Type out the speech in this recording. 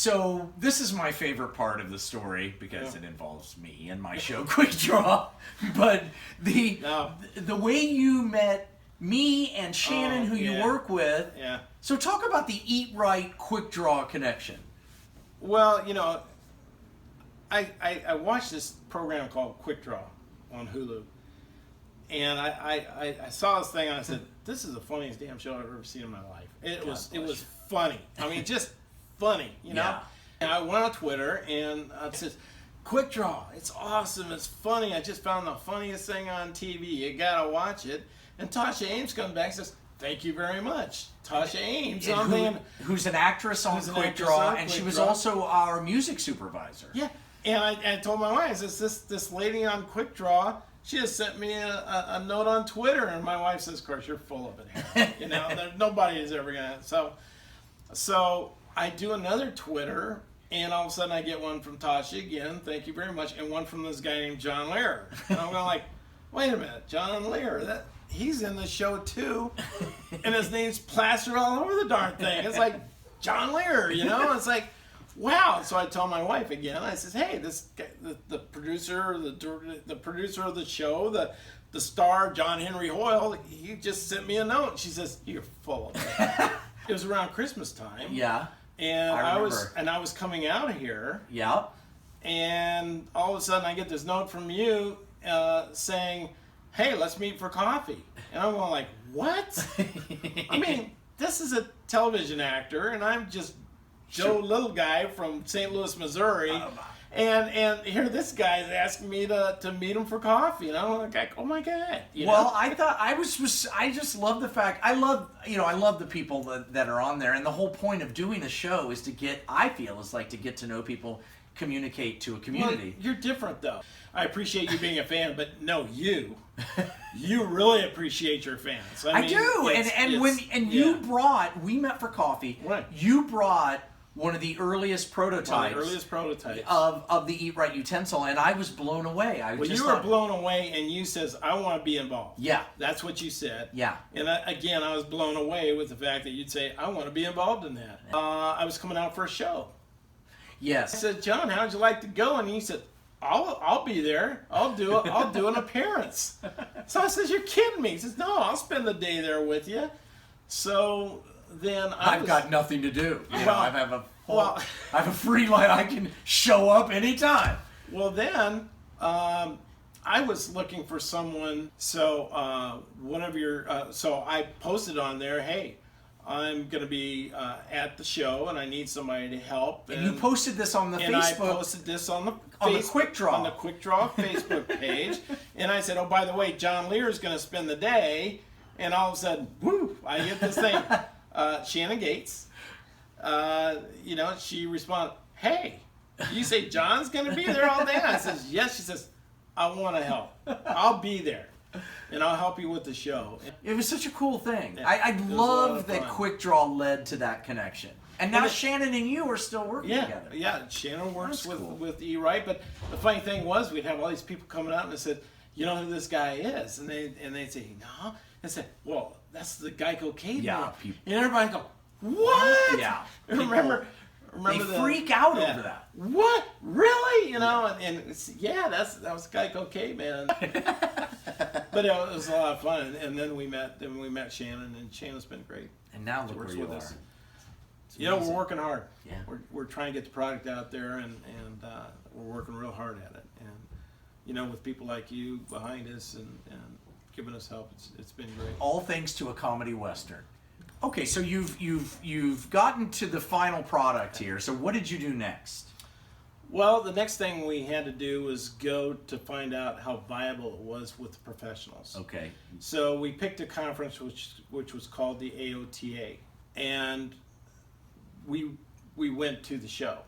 So this is my favorite part of the story because it involves me and my show Quick Draw. But the way you met me and Shannon, who you work with. Yeah. So talk about the Eat-Rite Quick Draw connection. Well, you know, I watched this program called Quick Draw on Hulu, and I saw this thing and I said, "This is the funniest damn show I've ever seen in my life." It was funny. I mean, just funny, you know. Yeah. And I went on Twitter and it says, "Quick Draw, it's awesome, it's funny. I just found the funniest thing on TV. You gotta watch it." And Tasha Ames comes back and says, "Thank you very much, Tasha Ames." Who's an actress on Quick Draw, and she was also our music supervisor. Yeah, and I told my wife, I says, this lady on Quick Draw, she just sent me a note on Twitter, and my wife says, "Of course, you're full of it, Harold." You know, nobody is ever gonna. So I do another Twitter, and all of a sudden I get one from Tasha again, "Thank you very much," and one from this guy named John Lear. And I'm going like, wait a minute, John Lear, he's in the show too, and his name's plastered all over the darn thing. It's like John Lear, you know. It's like, wow. So I told my wife again. I says, "Hey, this guy, the producer, the producer of the show, the star, John Henry Hoyle, he just sent me a note." She says, "You're full of it." It was around Christmas time. Yeah. And I was coming out of here. Yeah. And all of a sudden I get this note from you saying, "Hey, let's meet for coffee." And I'm going like, what? I mean, this is a television actor, and I'm just Joe Little guy from St. Louis, Missouri. And here this guy's asking me to meet him for coffee, and I'm like, oh my God. You know? I thought I just love the fact I love the people that are on there, and the whole point of doing a show is to get to know people, communicate to a community. Well, you're different though. I appreciate you being a fan, but no, you really appreciate your fans. I mean, we met for coffee. Right. You brought one of the earliest prototypes of the Eat-Rite utensil, and I was blown away. You were blown away, and you says, "I want to be involved." Yeah. That's what you said. Yeah. And I was blown away with the fact that you'd say, "I want to be involved in that." I was coming out for a show. Yes. I said, "John, how'd you like to go?" And he said, I'll be there. I'll do an appearance." So I said, "You're kidding me." He says, "No, I'll spend the day there with you." So then I've got nothing to do. I have a free line. I can show up anytime. Well, then I was looking for someone. So so I posted on there, "Hey, I'm going to be at the show, and I need somebody to help." And you posted this on the Facebook. And I posted this on the Quick Draw. On the Quick Draw Facebook page. And I said, "Oh, by the way, John Lear is going to spend the day." And all of a sudden, whoo, I get this thing. Shannon Gates, she responded, "Hey, you say John's going to be there all day?" And I says, "Yes." She says, "I want to help. I'll be there. And I'll help you with the show." It was such a cool thing. Yeah, I love that Quick Draw led to that connection. And now Shannon and you are still working together. Yeah, Shannon works with Eat-Rite, but the funny thing was we'd have all these people coming out and they said, "You know who this guy is?" And they'd say, "No." And say, "Well, that's the Geico caveman." Yeah, and everybody go, "What?" Yeah. Remember they freak out over that. What? Really? You know, and that was Geico caveman. But it was a lot of fun, and then we met Shannon, and Shannon's been great. And now look where you are. We're working hard. Yeah. We're trying to get the product out there, and we're working real hard at it. And with people like you behind us and giving us help, it's been great. All thanks to a comedy western. Okay, so you've gotten to the final product here. So what did you do next? Well, the next thing we had to do was go to find out how viable it was with the professionals. Okay. So we picked a conference which was called the AOTA, and we went to the show.